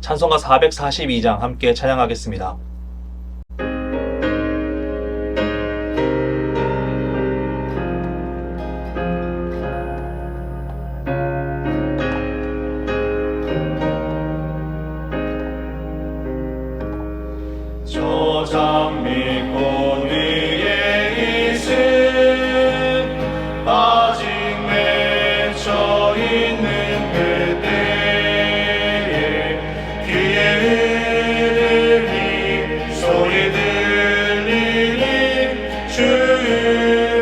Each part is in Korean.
찬송가 442장 함께 찬양하겠습니다. 장미꽃 위에 있음 아직 맺혀 있는 그때에 귀에 흐르니 소리 들리니 주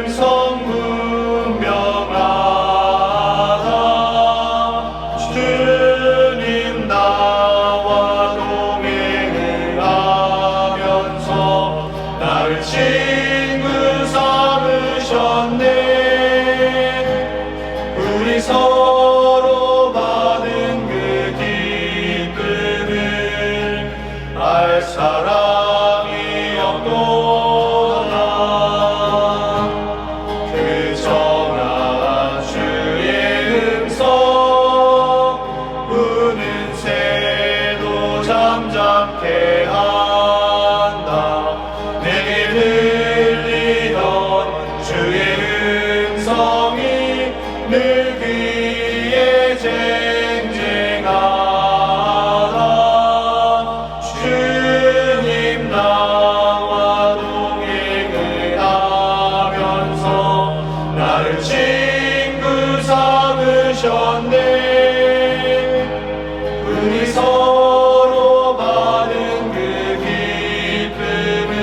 음성 분명하다. 주님 나와 동행을 하면서 나를 친구 삼으셨네. 우리 서로 받은 그 기쁨을 알 사람이 없도다. 그 정한 주의 음성 우는 새도 잠잠케 한다. 내게 들리던 주의 음성이 늘 귀에 쟁쟁하다. 주님 나와 동행을 하면서 나를 친구 삼으셨네. 우리 서로 받은 그 기쁨을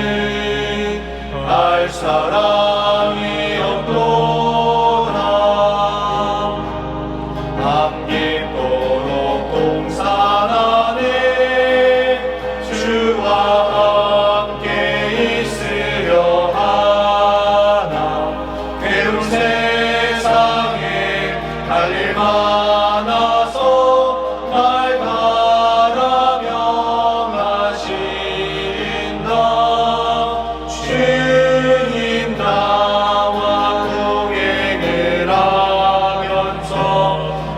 알 사람이 없도다. 밤깊도록 동산 안에 주와 함께 있으려 하나. 괴로운 세상에 할 일 많아서 날 바라며 하신다. 주님 나와 동행을 하면서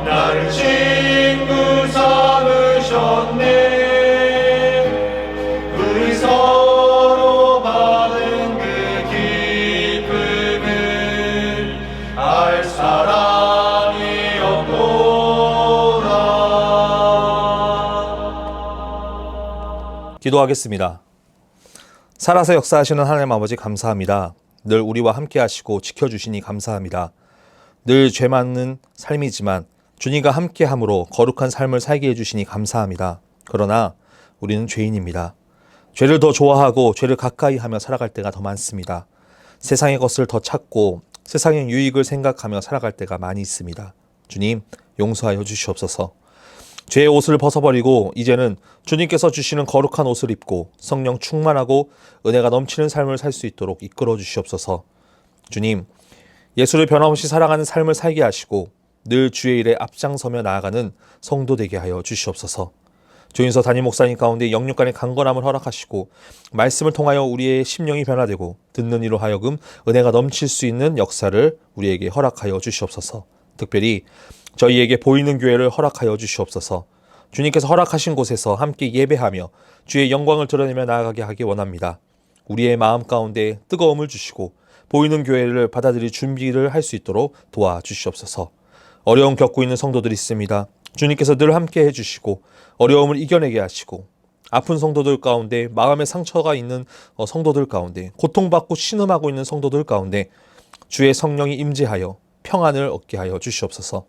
나를 친구 삼으셨네. 우리 서로 받은 그 기쁨을 알 사람이 없도다. 기도하겠습니다. 살아서 역사하시는 하나님 아버지 감사합니다. 늘 우리와 함께 하시고 지켜주시니 감사합니다. 늘 죄 많은 삶이지만 주님과 함께 함으로 거룩한 삶을 살게 해주시니 감사합니다. 그러나 우리는 죄인입니다. 죄를 더 좋아하고 죄를 가까이 하며 살아갈 때가 더 많습니다. 세상의 것을 더 찾고 세상의 유익을 생각하며 살아갈 때가 많이 있습니다. 주님, 용서하여 주시옵소서. 죄의 옷을 벗어버리고 이제는 주님께서 주시는 거룩한 옷을 입고 성령 충만하고 은혜가 넘치는 삶을 살 수 있도록 이끌어 주시옵소서. 주님, 예수를 변함없이 살아가는 삶을 살게 하시고 늘 주의 일에 앞장서며 나아가는 성도 되게 하여 주시옵소서. 조인서 담임 목사님 가운데 영육 간의 강건함을 허락하시고 말씀을 통하여 우리의 심령이 변화되고 듣는 이로 하여금 은혜가 넘칠 수 있는 역사를 우리에게 허락하여 주시옵소서. 특별히 저희에게 보이는 교회를 허락하여 주시옵소서. 주님께서 허락하신 곳에서 함께 예배하며 주의 영광을 드러내며 나아가게 하기 원합니다. 우리의 마음 가운데 뜨거움을 주시고 보이는 교회를 받아들일 준비를 할 수 있도록 도와주시옵소서. 어려움 겪고 있는 성도들이 있습니다. 주님께서 늘 함께 해주시고 어려움을 이겨내게 하시고 아픈 성도들 가운데 마음의 상처가 있는 성도들 가운데 고통받고 신음하고 있는 성도들 가운데 주의 성령이 임재하여 평안을 얻게 하여 주시옵소서.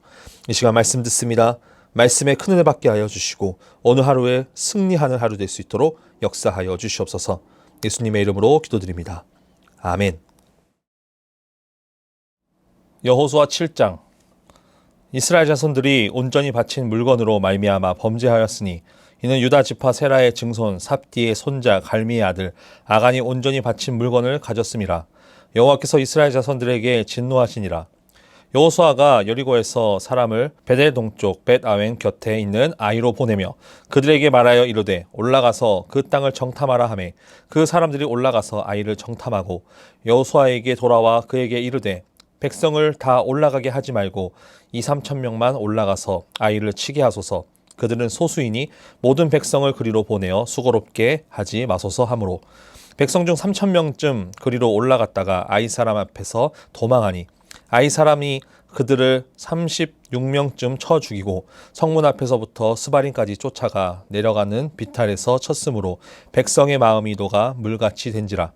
이 시간 말씀 듣습니다. 말씀에 큰 은혜 받게 하여 주시고 오늘 하루에 승리하는 하루 될 수 있도록 역사하여 주시옵소서. 예수님의 이름으로 기도드립니다. 아멘. 여호수아 7장. 이스라엘 자손들이 온전히 바친 물건으로 말미암아 범죄하였으니 이는 유다 지파 세라의 증손 삽디의 손자 갈미의 아들 아간이 온전히 바친 물건을 가졌음이라. 여호와께서 이스라엘 자손들에게 진노하시니라. 여호수아가 여리고에서 사람을 베델 동쪽 벳아웬 곁에 있는 아이로 보내며 그들에게 말하여 이르되 올라가서 그 땅을 정탐하라 하매 그 사람들이 올라가서 아이를 정탐하고 여호수아에게 돌아와 그에게 이르되 백성을 다 올라가게 하지 말고 2-3천 명만 올라가서 아이를 치게 하소서. 그들은 소수이니 모든 백성을 그리로 보내어 수고롭게 하지 마소서 하므로 백성 중 3,000명쯤 그리로 올라갔다가 아이 사람 앞에서 도망하니 아이 사람이 그들을 36명쯤 쳐 죽이고 성문 앞에서부터 스바림까지 쫓아가 내려가는 비탈에서 쳤으므로 백성의 마음이 녹아 물같이 된지라.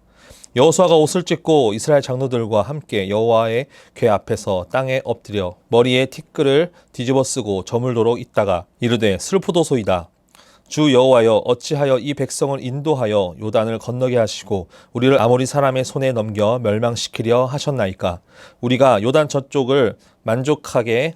여호수아가 옷을 찢고 이스라엘 장로들과 함께 여호와의 궤 앞에서 땅에 엎드려 머리에 티끌을 뒤집어 쓰고 저물도록 있다가 이르되 슬프도소이다. 주 여호와여, 어찌하여 이 백성을 인도하여 요단을 건너게 하시고 우리를 아모리 사람의 손에 넘겨 멸망시키려 하셨나이까. 우리가 요단 저쪽을 만족하게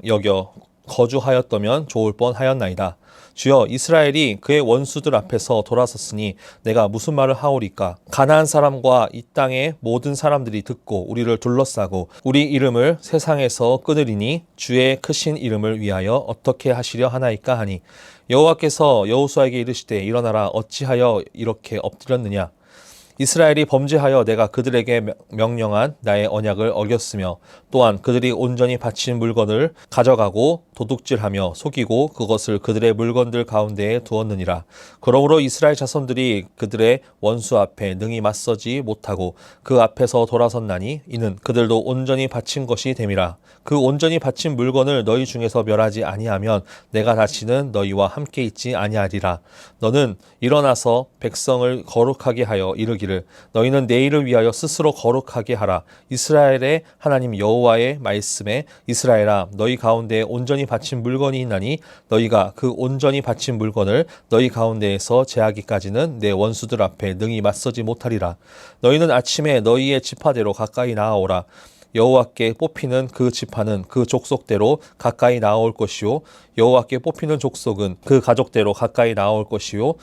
여겨 거주하였다면 좋을 뻔하였나이다. 주여, 이스라엘이 그의 원수들 앞에서 돌아섰으니 내가 무슨 말을 하오리까. 가나안 사람과 이 땅의 모든 사람들이 듣고 우리를 둘러싸고 우리 이름을 세상에서 끊으리니 주의 크신 이름을 위하여 어떻게 하시려 하나이까 하니 여호와께서 여호수아에게 이르시되 일어나라. 어찌하여 이렇게 엎드렸느냐. 이스라엘이 범죄하여 내가 그들에게 명령한 나의 언약을 어겼으며 또한 그들이 온전히 바친 물건을 가져가고 도둑질하며 속이고 그것을 그들의 물건들 가운데에 두었느니라. 그러므로 이스라엘 자손들이 그들의 원수 앞에 능히 맞서지 못하고 그 앞에서 돌아섰나니 이는 그들도 온전히 바친 것이 됨이라. 그 온전히 바친 물건을 너희 중에서 멸하지 아니하면 내가 다시는 너희와 함께 있지 아니하리라. 너는 일어나서 백성을 거룩하게 하여 이르기를 너희는 내일을 위하여 스스로 거룩하게 하라. 이스라엘의 하나님 여호와의 말씀에 이스라엘아, 너희 가운데에 온전히 바친 물건이 있나니 너희가 그 온전히 바친 물건을 너희 가운데에서 제하기까지는 내 원수들 앞에 능히 맞서지 못하리라. 너희는 아침에 너희의 지파대로 가까이 나아오라. 여호와께 뽑히는 그 지파는 그 족속대로 가까이 나올 것이요 여호와께 뽑히는 족속은 그 가족대로 가까이 나올 것이요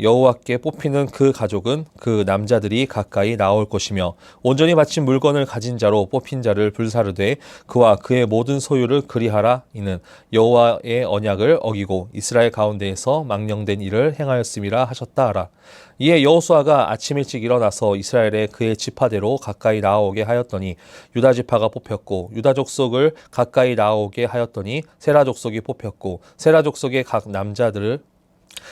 여호와께 뽑히는 그 가족은 그 남자들이 가까이 나올 것이며 온전히 바친 물건을 가진 자로 뽑힌 자를 불사르되 그와 그의 모든 소유를 그리하라. 이는 여호와의 언약을 어기고 이스라엘 가운데에서 망령된 일을 행하였음이라 하셨다 하라. 이에 여호수아가 아침 일찍 일어나서 이스라엘의 그의 지파대로 가까이 나아오게 하였더니 유다 지파가 뽑혔고 유다 족속을 가까이 나아오게 하였더니 세라 족속이 뽑혔고 세라 족속의 각 남자들을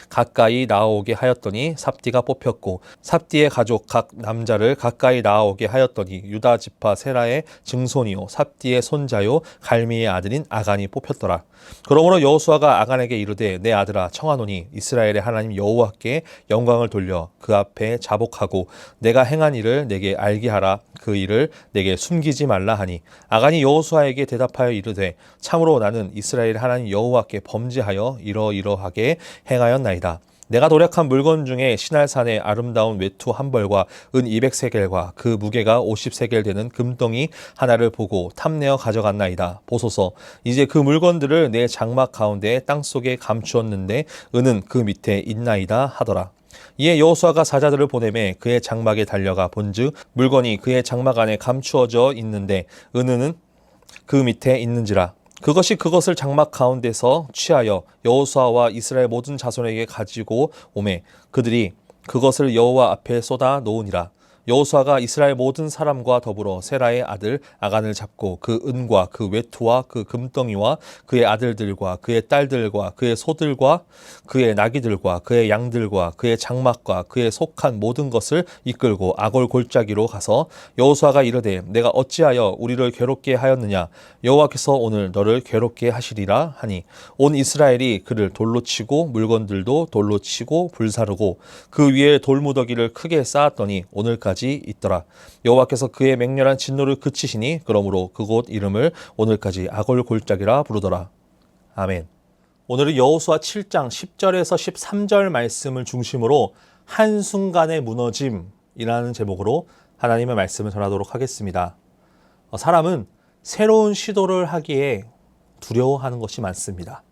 가까이 나아오게 하였더니 삽디가 뽑혔고 삽디의 가족 각 남자를 가까이 나아오게 하였더니 유다 지파 세라의 증손이요 삽디의 손자요 갈미의 아들인 아간이 뽑혔더라. 그러므로 여호수아가 아간에게 이르되 내 아들아 청하노니 이스라엘의 하나님 여호와께 영광을 돌려 그 앞에 자복하고 내가 행한 일을 내게 알게 하라. 그 일을 내게 숨기지 말라 하니 아간이 여호수아에게 대답하여 이르되 참으로 나는 이스라엘 하나님 여호와께 범죄하여 이러이러하게 행하였나이다. 내가 도략한 물건 중에 시날산의 아름다운 외투 한 벌과 은 200세겔과 그 무게가 50세겔 되는 금덩이 하나를 보고 탐내어 가져갔나이다. 보소서, 이제 그 물건들을 내 장막 가운데 땅속에 감추었는데 은은 그 밑에 있나이다 하더라. 이에 여호수아가 사자들을 보내매 그의 장막에 달려가 본즉 물건이 그의 장막 안에 감추어져 있는데 은은 그 밑에 있는지라. 그것이 그것을 장막 가운데서 취하여 여호수아와 이스라엘 모든 자손에게 가지고 오매 그들이 그것을 여호와 앞에 쏟아 놓으니라. 여호수아가 이스라엘 모든 사람과 더불어 세라의 아들 아간을 잡고 그 은과 그 외투와 그 금덩이와 그의 아들들과 그의 딸들과 그의 소들과 그의 나귀들과 그의 양들과 그의 장막과 그의 속한 모든 것을 이끌고 아골 골짜기로 가서 여호수아가 이르되 내가 어찌하여 우리를 괴롭게 하였느냐. 여호와께서 오늘 너를 괴롭게 하시리라 하니 온 이스라엘이 그를 돌로 치고 물건들도 돌로 치고 불사르고 그 위에 돌무더기를 크게 쌓았더니 오늘까지 있더라. 여호와께서 그의 맹렬한 진노를 그치시니 그러므로 그곳 이름을 오늘까지 아골 골짜기라 부르더라. 아멘. 오늘은 여호수아 7장 10절에서 13절 말씀을 중심으로 한순간의 무너짐이라는 제목으로 하나님의 말씀을 전하도록 하겠습니다. 사람은 새로운 시도를 하기에 두려워하는 것이 많습니다.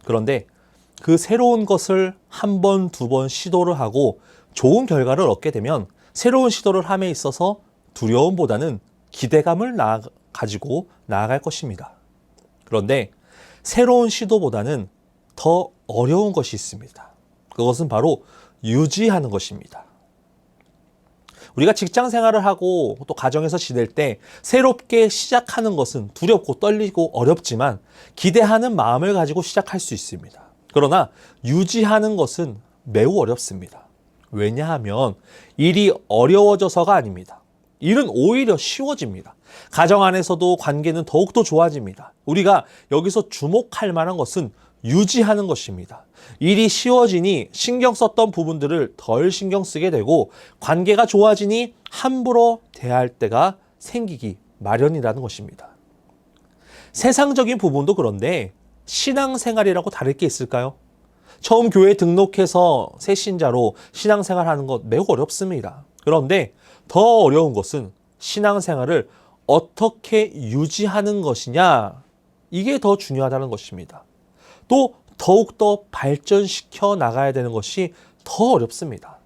그런데 그 새로운 것을 한 번, 두 번 시도를 하고 좋은 결과를 얻게 되면 새로운 시도를 함에 있어서 두려움보다는 기대감을 가지고 나아갈 것입니다. 그런데 새로운 시도보다는 더 어려운 것이 있습니다. 그것은 바로 유지하는 것입니다. 우리가 직장 생활을 하고 또 가정에서 지낼 때 새롭게 시작하는 것은 두렵고 떨리고 어렵지만 기대하는 마음을 가지고 시작할 수 있습니다. 그러나 유지하는 것은 매우 어렵습니다. 왜냐하면 일이 어려워져서가 아닙니다. 일은 오히려 쉬워집니다. 가정 안에서도 관계는 더욱더 좋아집니다. 우리가 여기서 주목할 만한 것은 유지하는 것입니다. 일이 쉬워지니 신경 썼던 부분들을 덜 신경 쓰게 되고 관계가 좋아지니 함부로 대할 때가 생기기 마련이라는 것입니다. 세상적인 부분도 그런데 신앙생활이라고 다를 게 있을까요? 처음 교회에 등록해서 새 신자로 신앙생활하는 것 매우 어렵습니다. 그런데 더 어려운 것은 신앙생활을 어떻게 유지하는 것이냐, 이게 더 중요하다는 것입니다. 또 더욱더 발전시켜 나가야 되는 것이 더 어렵습니다.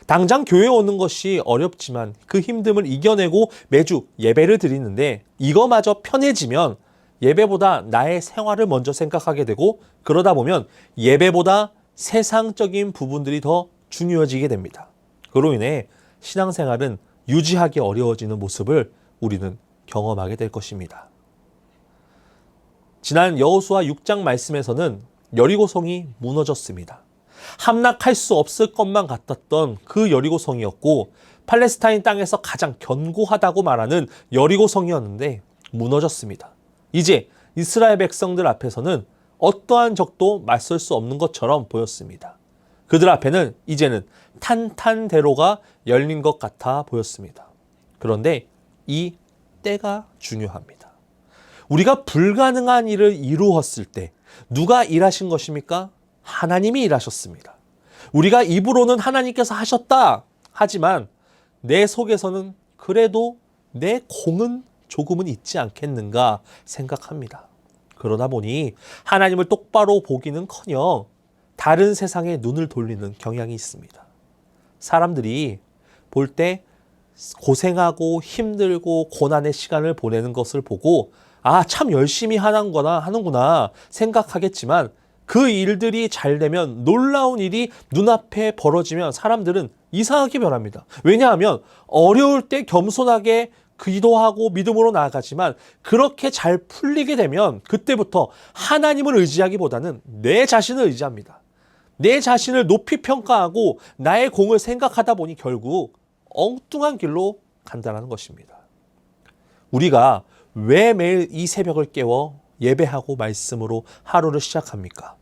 당장 교회에 오는 것이 어렵지만 그 힘듦을 이겨내고 매주 예배를 드리는데 이거마저 편해지면 예배보다 나의 생활을 먼저 생각하게 되고 그러다 보면 예배보다 세상적인 부분들이 더 중요해지게 됩니다. 그로 인해 신앙생활은 유지하기 어려워지는 모습을 우리는 경험하게 될 것입니다. 지난 여호수아 6장 말씀에서는 여리고성이 무너졌습니다. 함락할 수 없을 것만 같았던 그 여리고성이었고 팔레스타인 땅에서 가장 견고하다고 말하는 여리고성이었는데 무너졌습니다. 이제 이스라엘 백성들 앞에서는 어떠한 적도 맞설 수 없는 것처럼 보였습니다. 그들 앞에는 이제는 탄탄대로가 열린 것 같아 보였습니다. 그런데 이 때가 중요합니다. 우리가 불가능한 일을 이루었을 때 누가 일하신 것입니까? 하나님이 일하셨습니다. 우리가 입으로는 하나님께서 하셨다 하지만 내 속에서는 그래도 내 공은 조금은 있지 않겠는가 생각합니다. 그러다 보니 하나님을 똑바로 보기는커녕 다른 세상에 눈을 돌리는 경향이 있습니다. 사람들이 볼 때 고생하고 힘들고 고난의 시간을 보내는 것을 보고 아, 참 열심히 하는구나 생각하겠지만 그 일들이 잘 되면 놀라운 일이 눈앞에 벌어지면 사람들은 이상하게 변합니다. 왜냐하면 어려울 때 겸손하게 기도하고 믿음으로 나아가지만 그렇게 잘 풀리게 되면 그때부터 하나님을 의지하기보다는 내 자신을 의지합니다. 내 자신을 높이 평가하고 나의 공을 생각하다 보니 결국 엉뚱한 길로 간다는 것입니다. 우리가 왜 매일 이 새벽을 깨워 예배하고 말씀으로 하루를 시작합니까?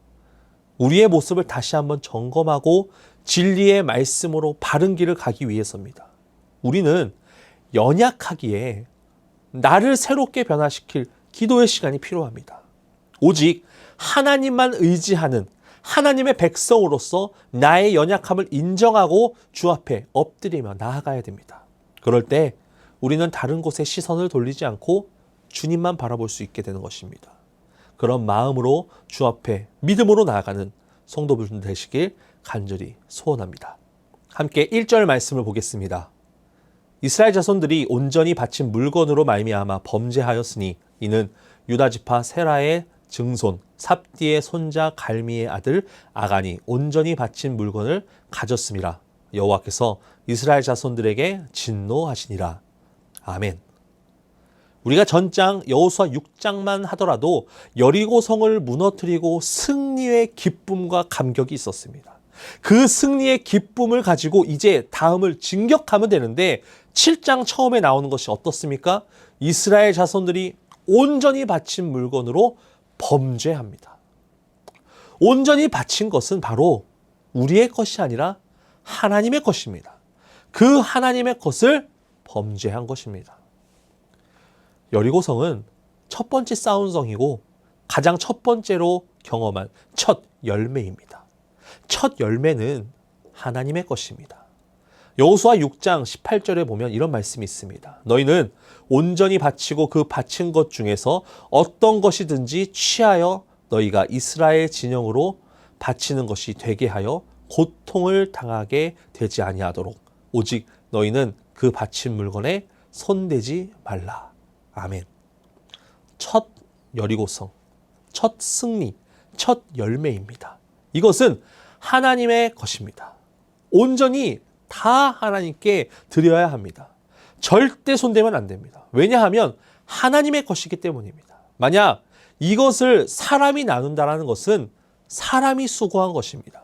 우리의 모습을 다시 한번 점검하고 진리의 말씀으로 바른 길을 가기 위해서입니다. 우리는 연약하기에 나를 새롭게 변화시킬 기도의 시간이 필요합니다. 오직 하나님만 의지하는 하나님의 백성으로서 나의 연약함을 인정하고 주 앞에 엎드리며 나아가야 됩니다. 그럴 때 우리는 다른 곳에 시선을 돌리지 않고 주님만 바라볼 수 있게 되는 것입니다. 그런 마음으로 주 앞에 믿음으로 나아가는 성도분 되시길 간절히 소원합니다. 함께 1절 말씀을 보겠습니다. 이스라엘 자손들이 온전히 바친 물건으로 말미암아 범죄하였으니 이는 유다 지파 세라의 증손 삽디의 손자 갈미의 아들 아간이 온전히 바친 물건을 가졌음이라. 여호와께서 이스라엘 자손들에게 진노하시니라. 아멘. 우리가 전장 여호수아 6장만 하더라도 여리고성을 무너뜨리고 승리의 기쁨과 감격이 있었습니다. 그 승리의 기쁨을 가지고 이제 다음을 진격하면 되는데 7장 처음에 나오는 것이 어떻습니까? 이스라엘 자손들이 온전히 바친 물건으로 범죄합니다. 온전히 바친 것은 바로 우리의 것이 아니라 하나님의 것입니다. 그 하나님의 것을 범죄한 것입니다. 여리고성은 첫 번째 싸움성이고 가장 첫 번째로 경험한 첫 열매입니다. 첫 열매는 하나님의 것입니다. 여호수아 6장 18절에 보면 이런 말씀이 있습니다. 너희는 온전히 바치고 그 바친 것 중에서 어떤 것이든지 취하여 너희가 이스라엘 진영으로 바치는 것이 되게 하여 고통을 당하게 되지 아니하도록 오직 너희는 그 바친 물건에 손대지 말라. 아멘. 첫 여리고성, 첫 승리, 첫 열매입니다. 이것은 하나님의 것입니다. 온전히 다 하나님께 드려야 합니다. 절대 손대면 안 됩니다. 왜냐하면 하나님의 것이기 때문입니다. 만약 이것을 사람이 나눈다라는 것은 사람이 수고한 것입니다.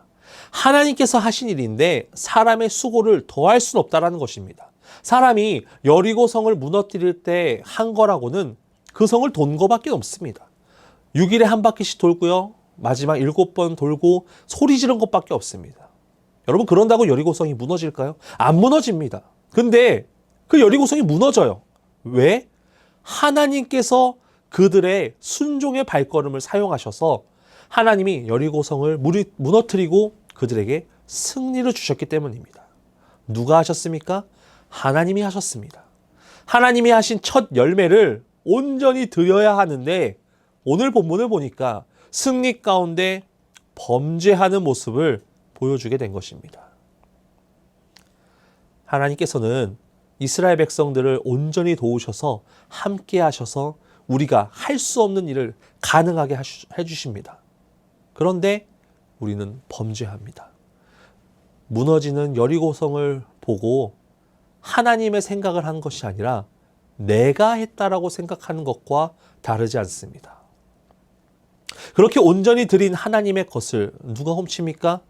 하나님께서 하신 일인데 사람의 수고를 더할 수는 없다라는 것입니다. 사람이 여리고성을 무너뜨릴 때 한 거라고는 그 성을 돈 거밖에 없습니다. 6일에 한 바퀴씩 돌고요. 마지막 7번 돌고 소리 지른 것밖에 없습니다. 여러분, 그런다고 여리고성이 무너질까요? 안 무너집니다. 근데 그 여리고성이 무너져요. 왜? 하나님께서 그들의 순종의 발걸음을 사용하셔서 하나님이 여리고성을 무너뜨리고 그들에게 승리를 주셨기 때문입니다. 누가 하셨습니까? 하나님이 하셨습니다. 하나님이 하신 첫 열매를 온전히 드려야 하는데 오늘 본문을 보니까 승리 가운데 범죄하는 모습을 보여주게 된 것입니다. 하나님께서는 이스라엘 백성들을 온전히 도우셔서 함께 하셔서 우리가 할 수 없는 일을 가능하게 해주십니다. 그런데 우리는 범죄합니다. 무너지는 여리고성을 보고 하나님의 생각을 한 것이 아니라 내가 했다라고 생각하는 것과 다르지 않습니다. 그렇게 온전히 드린 하나님의 것을 누가 훔칩니까?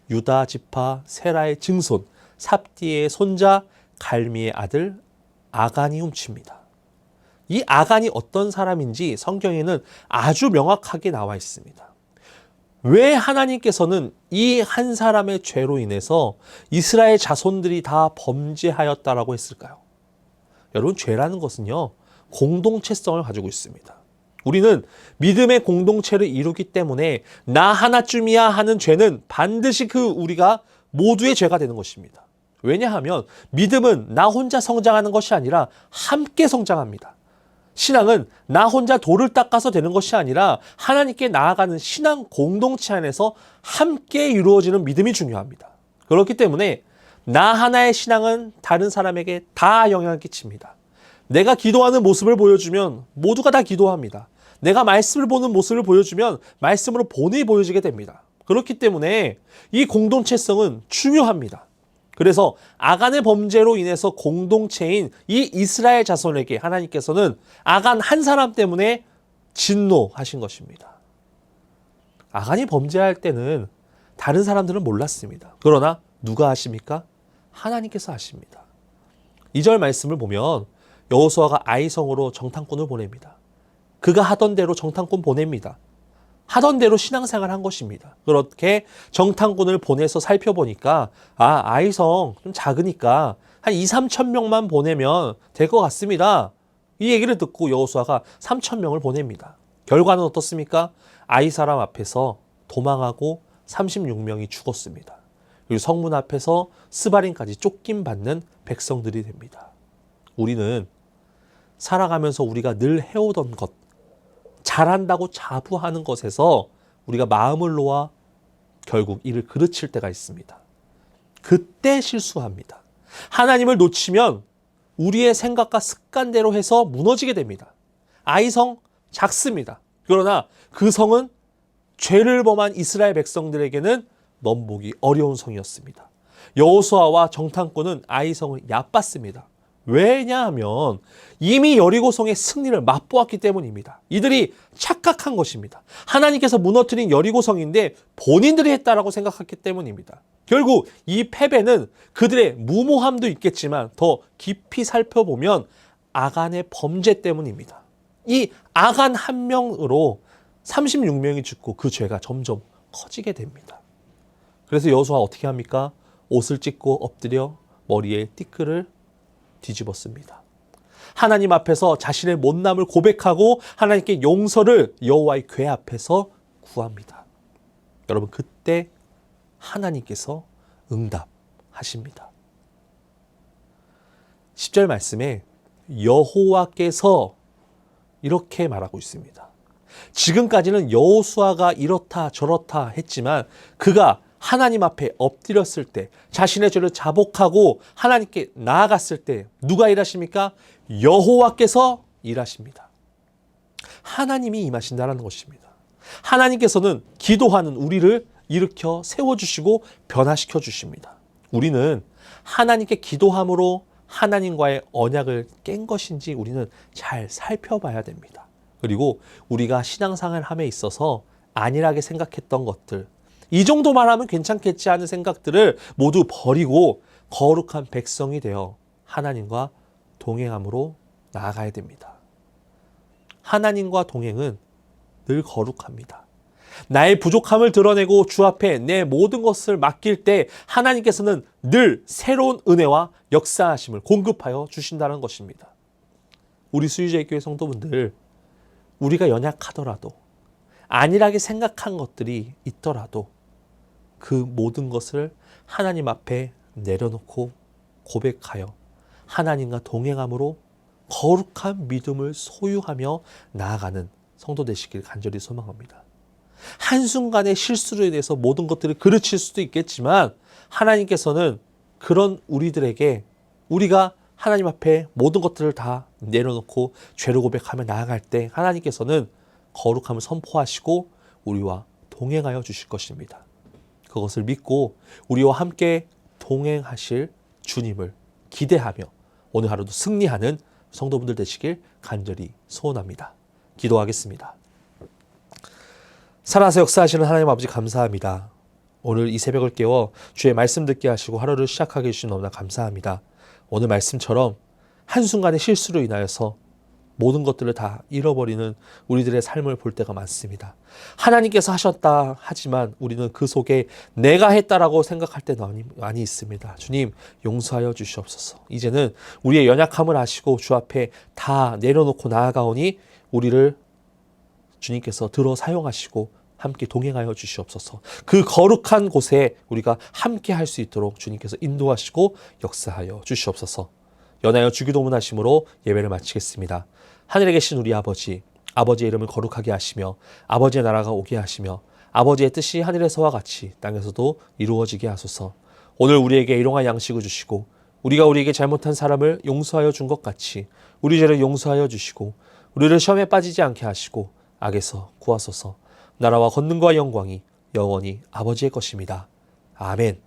유다 지파 세라의 증손 삽디의 손자 갈미의 아들 아간이 훔칩니다. 이 아간이 어떤 사람인지 성경에는 아주 명확하게 나와 있습니다. 왜 하나님께서는 이 한 사람의 죄로 인해서 이스라엘 자손들이 다 범죄하였다라고 했을까요? 여러분, 죄라는 것은요, 공동체성을 가지고 있습니다. 우리는 믿음의 공동체를 이루기 때문에 나 하나쯤이야 하는 죄는 반드시 우리가 모두의 죄가 되는 것입니다. 왜냐하면 믿음은 나 혼자 성장하는 것이 아니라 함께 성장합니다. 신앙은 나 혼자 돌을 닦아서 되는 것이 아니라 하나님께 나아가는 신앙 공동체 안에서 함께 이루어지는 믿음이 중요합니다. 그렇기 때문에 나 하나의 신앙은 다른 사람에게 다 영향을 끼칩니다. 내가 기도하는 모습을 보여주면 모두가 다 기도합니다. 내가 말씀을 보는 모습을 보여주면 말씀으로 본이 보여지게 됩니다. 그렇기 때문에 이 공동체성은 중요합니다. 그래서 아간의 범죄로 인해서 공동체인 이 이스라엘 자손에게 하나님께서는 아간 한 사람 때문에 진노하신 것입니다. 아간이 범죄할 때는 다른 사람들은 몰랐습니다. 그러나 누가 아십니까? 하나님께서 아십니다. 2절 말씀을 보면 여호수아가 아이성으로 정탐꾼을 보냅니다. 그가 하던 대로 정탐꾼 보냅니다. 하던 대로 신앙생활 한 것입니다. 그렇게 정탐꾼을 보내서 살펴보니까 아이성 좀 작으니까 한 2-3천 명만 보내면 될 것 같습니다. 이 얘기를 듣고 여호수아가 3천 명을 보냅니다. 결과는 어떻습니까? 아이 사람 앞에서 도망하고 36명이 죽었습니다. 그리고 성문 앞에서 스바림까지 쫓김받는 백성들이 됩니다. 우리는 살아가면서 우리가 늘 해오던 것, 잘한다고 자부하는 것에서 우리가 마음을 놓아 결국 이를 그르칠 때가 있습니다. 그때 실수합니다. 하나님을 놓치면 우리의 생각과 습관대로 해서 무너지게 됩니다. 아이성 작습니다. 그러나 그 성은 죄를 범한 이스라엘 백성들에게는 넘보기 어려운 성이었습니다. 여호수아와 정탐꾼은 아이성을 얕봤습니다. 왜냐하면 이미 여리고성의 승리를 맛보았기 때문입니다. 이들이 착각한 것입니다. 하나님께서 무너뜨린 여리고성인데 본인들이 했다라고 생각했기 때문입니다. 결국 이 패배는 그들의 무모함도 있겠지만 더 깊이 살펴보면 아간의 범죄 때문입니다. 이 아간 한 명으로 36명이 죽고 그 죄가 점점 커지게 됩니다. 그래서 여호수아가 어떻게 합니까? 옷을 찢고 엎드려 머리에 띠끌을 뒤집었습니다. 하나님 앞에서 자신의 못남을 고백하고 하나님께 용서를 여호와의 궤 앞에서 구합니다. 여러분, 그때 하나님께서 응답하십니다. 10절 말씀에 여호와께서 이렇게 말하고 있습니다. 지금까지는 여호수아가 이렇다 저렇다 했지만 그가 하나님 앞에 엎드렸을 때 자신의 죄를 자복하고 하나님께 나아갔을 때 누가 일하십니까? 여호와께서 일하십니다. 하나님이 임하신다는 것입니다. 하나님께서는 기도하는 우리를 일으켜 세워주시고 변화시켜 주십니다. 우리는 하나님께 기도함으로 하나님과의 언약을 깬 것인지 우리는 잘 살펴봐야 됩니다. 그리고 우리가 신앙생활함에 있어서 안일하게 생각했던 것들, 이 정도만 하면 괜찮겠지 하는 생각들을 모두 버리고 거룩한 백성이 되어 하나님과 동행함으로 나아가야 됩니다. 하나님과 동행은 늘 거룩합니다. 나의 부족함을 드러내고 주 앞에 내 모든 것을 맡길 때 하나님께서는 늘 새로운 은혜와 역사하심을 공급하여 주신다는 것입니다. 우리 수유제일교회 성도분들, 우리가 연약하더라도 안일하게 생각한 것들이 있더라도 그 모든 것을 하나님 앞에 내려놓고 고백하여 하나님과 동행함으로 거룩한 믿음을 소유하며 나아가는 성도 되시길 간절히 소망합니다. 한순간의 실수로 인해서 모든 것들을 그르칠 수도 있겠지만 하나님께서는 그런 우리들에게 우리가 하나님 앞에 모든 것들을 다 내려놓고 죄를 고백하며 나아갈 때 하나님께서는 거룩함을 선포하시고 우리와 동행하여 주실 것입니다. 그것을 믿고 우리와 함께 동행하실 주님을 기대하며 오늘 하루도 승리하는 성도분들 되시길 간절히 소원합니다. 기도하겠습니다. 살아서 역사하시는 하나님 아버지 감사합니다. 오늘 이 새벽을 깨워 주의 말씀 듣게 하시고 하루를 시작하게 해주신 너무나 감사합니다. 오늘 말씀처럼 한순간의 실수로 인하여서 모든 것들을 다 잃어버리는 우리들의 삶을 볼 때가 많습니다. 하나님께서 하셨다 하지만 우리는 그 속에 내가 했다라고 생각할 때도 많이 있습니다. 주님 용서하여 주시옵소서. 이제는 우리의 연약함을 아시고 주 앞에 다 내려놓고 나아가오니 우리를 주님께서 들어 사용하시고 함께 동행하여 주시옵소서. 그 거룩한 곳에 우리가 함께 할 수 있도록 주님께서 인도하시고 역사하여 주시옵소서. 연하여 주기도문하심으로 예배를 마치겠습니다. 하늘에 계신 우리 아버지, 아버지의 이름을 거룩하게 하시며 아버지의 나라가 오게 하시며 아버지의 뜻이 하늘에서와 같이 땅에서도 이루어지게 하소서. 오늘 우리에게 일용할 양식을 주시고 우리가 우리에게 잘못한 사람을 용서하여 준 것 같이 우리 죄를 용서하여 주시고 우리를 시험에 빠지지 않게 하시고 악에서 구하소서. 나라와 권능과 영광이 영원히 아버지의 것입니다. 아멘.